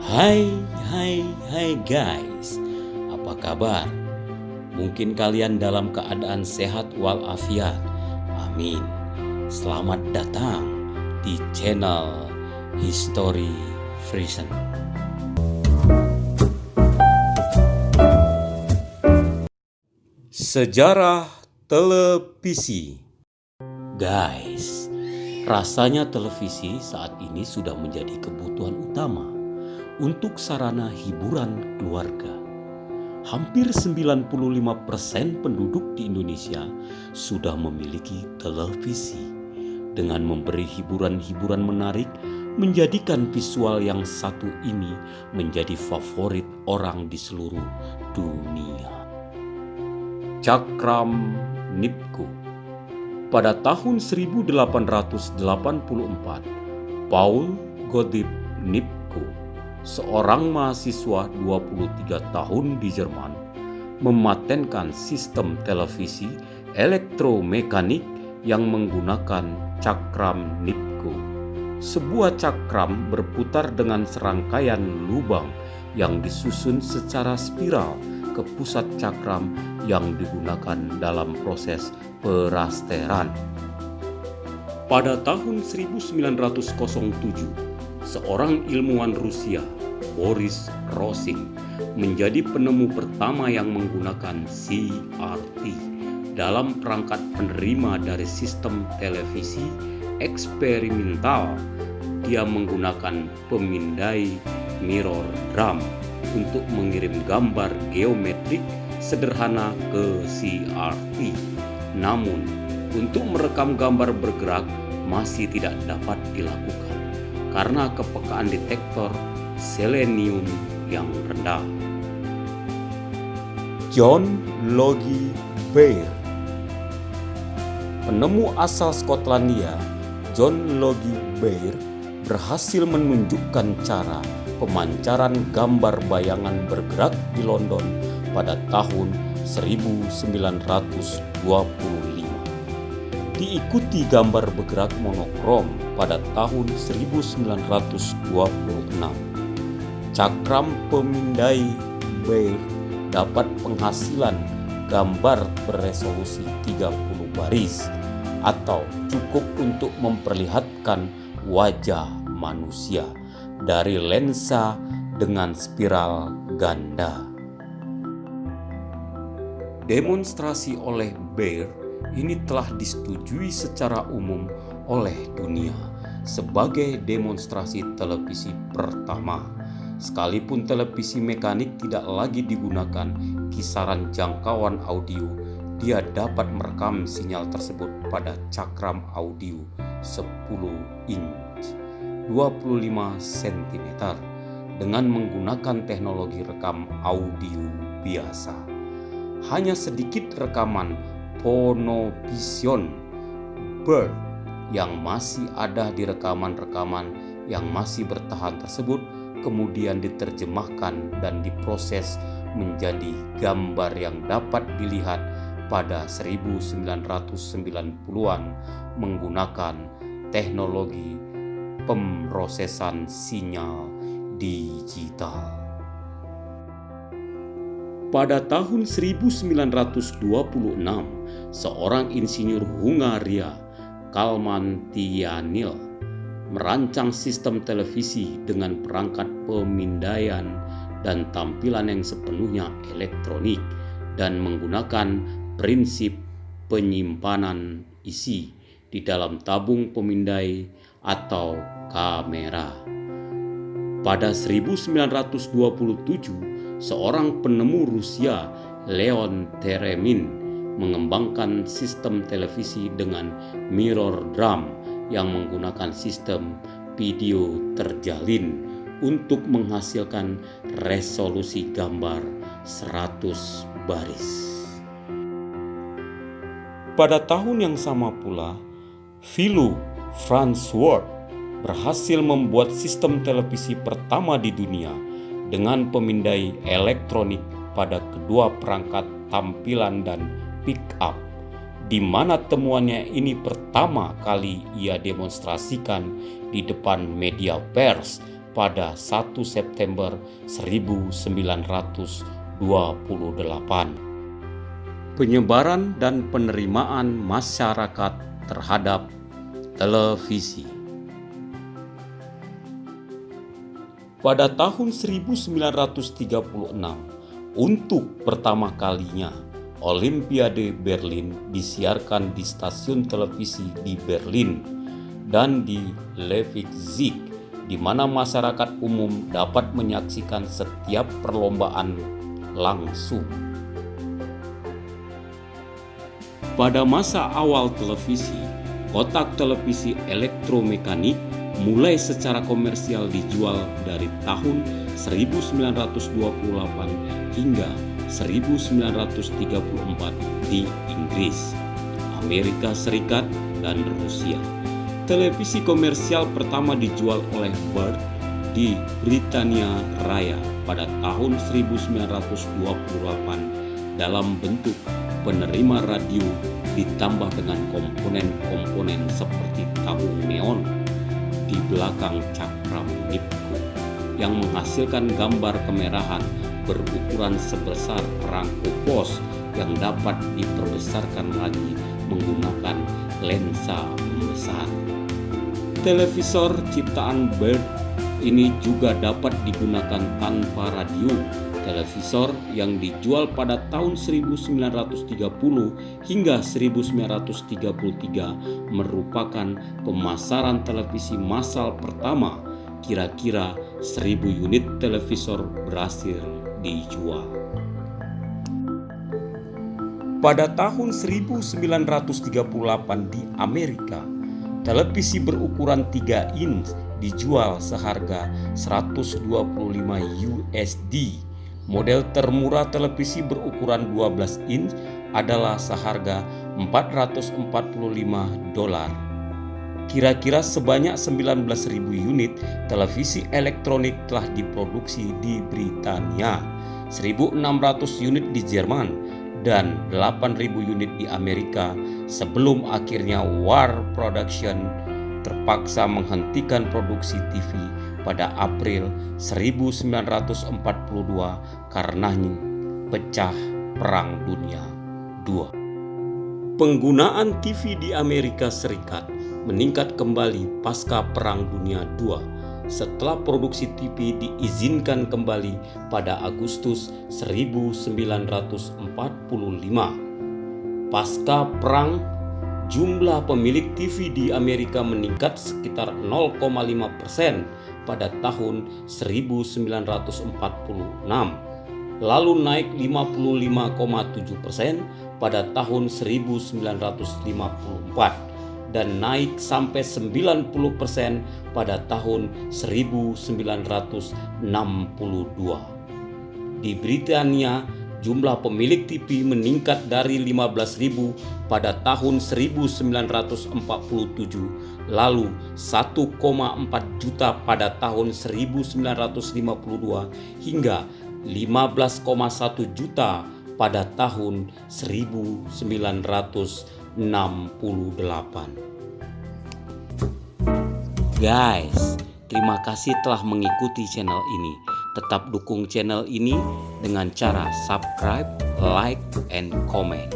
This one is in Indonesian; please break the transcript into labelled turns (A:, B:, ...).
A: Hai, hai guys, apa kabar? Mungkin kalian dalam keadaan sehat walafiat. Amin. Selamat datang di channel History Friesen. Sejarah televisi. Guys, rasanya televisi saat ini sudah menjadi kebutuhan utama untuk sarana hiburan keluarga. Hampir 95% penduduk di Indonesia sudah memiliki televisi. Dengan memberi hiburan-hiburan menarik, menjadikan visual yang satu ini menjadi favorit orang di seluruh dunia. Cakram Nipkow. Pada tahun 1884, Paul Gottlieb Nipkow, seorang mahasiswa 23 tahun di Jerman, mematenkan sistem televisi elektromekanik yang menggunakan cakram Nipkow. Sebuah cakram berputar dengan serangkaian lubang yang disusun secara spiral ke pusat cakram yang digunakan dalam proses perasteran. Pada tahun 1907, seorang ilmuwan Rusia, Boris Rosing, menjadi penemu pertama yang menggunakan CRT dalam perangkat penerima dari sistem televisi eksperimental. Dia menggunakan pemindai mirror drum untuk mengirim gambar geometrik sederhana ke CRT. Namun, untuk merekam gambar bergerak masih tidak dapat dilakukan karena kepekaan detektor selenium yang rendah. John Logie Baird. Penemu asal Skotlandia, John Logie Baird berhasil menunjukkan cara pemancaran gambar bayangan bergerak di London pada tahun 1925. Diikuti gambar bergerak monokrom pada tahun 1926. Cakram pemindai Baird dapat penghasilan gambar beresolusi 30 baris atau cukup untuk memperlihatkan wajah manusia dari lensa dengan spiral ganda. Demonstrasi oleh Baird ini telah disetujui secara umum oleh dunia sebagai demonstrasi televisi pertama. Sekalipun televisi mekanik tidak lagi digunakan kisaran jangkauan audio, dia dapat merekam sinyal tersebut pada cakram audio 10 inch 25 cm dengan menggunakan teknologi rekam audio biasa. Hanya sedikit rekaman phonovision Baird yang masih ada di rekaman-rekaman yang masih bertahan tersebut kemudian diterjemahkan dan diproses menjadi gambar yang dapat dilihat pada 1990-an menggunakan teknologi pemrosesan sinyal digital. Pada tahun 1926, seorang insinyur Hungaria, Kalman Tianil, merancang sistem televisi dengan perangkat pemindaian dan tampilan yang sepenuhnya elektronik dan menggunakan prinsip penyimpanan isi di dalam tabung pemindai atau kamera. Pada 1927, seorang penemu Rusia, Leon Theremin, mengembangkan sistem televisi dengan mirror drum yang menggunakan sistem video terjalin untuk menghasilkan resolusi gambar 100 baris. Pada tahun yang sama pula, Philo Farnsworth berhasil membuat sistem televisi pertama di dunia dengan pemindai elektronik pada kedua perangkat tampilan dan pick up, di mana temuannya ini pertama kali ia demonstrasikan di depan media pers pada 1 September 1928. Penyebaran dan penerimaan masyarakat terhadap televisi. Pada tahun 1936, untuk pertama kalinya Olimpiade Berlin disiarkan di stasiun televisi di Berlin dan di Leipzig, di mana masyarakat umum dapat menyaksikan setiap perlombaan langsung. Pada masa awal televisi, kotak televisi elektromekanik mulai secara komersial dijual dari tahun 1928 hingga 1934 di Inggris, Amerika Serikat, dan Rusia. Televisi komersial pertama dijual oleh Bird di Britania Raya pada tahun 1928 dalam bentuk penerima radio ditambah dengan komponen-komponen seperti tabung neon di belakang cakram Nipkow yang menghasilkan gambar kemerahan berukuran sebesar perangko pos yang dapat diperbesarkan lagi menggunakan lensa membesar. Televisor ciptaan Bird ini juga dapat digunakan tanpa radio. Televisor yang dijual pada tahun 1930 hingga 1933 merupakan pemasaran televisi massal pertama. Kira-kira 1.000 unit televisor berhasil dijual. Pada tahun 1938 di Amerika, televisi berukuran 3 inch dijual seharga 125 USD. Model termurah televisi berukuran 12 inch adalah seharga $445. Kira-kira sebanyak 19.000 unit televisi elektronik telah diproduksi di Britania, 1.600 unit di Jerman, dan 8.000 unit di Amerika sebelum akhirnya War Production terpaksa menghentikan produksi TV pada April 1942 karena pecah Perang Dunia II. Penggunaan TV di Amerika Serikat meningkat kembali pasca Perang Dunia II setelah produksi TV diizinkan kembali pada Agustus 1945. Pasca perang, jumlah pemilik TV di Amerika meningkat sekitar 0,5% pada tahun 1946, lalu naik 55,7% pada tahun 1954 dan naik sampai 90% pada tahun 1962. Di Britania, jumlah pemilik TV meningkat dari 15.000 pada tahun 1947, lalu 1,4 juta pada tahun 1952 hingga 15,1 juta pada tahun 1968. Guys, terima kasih telah mengikuti channel ini. Tetap dukung channel ini dengan cara subscribe, like, and comment.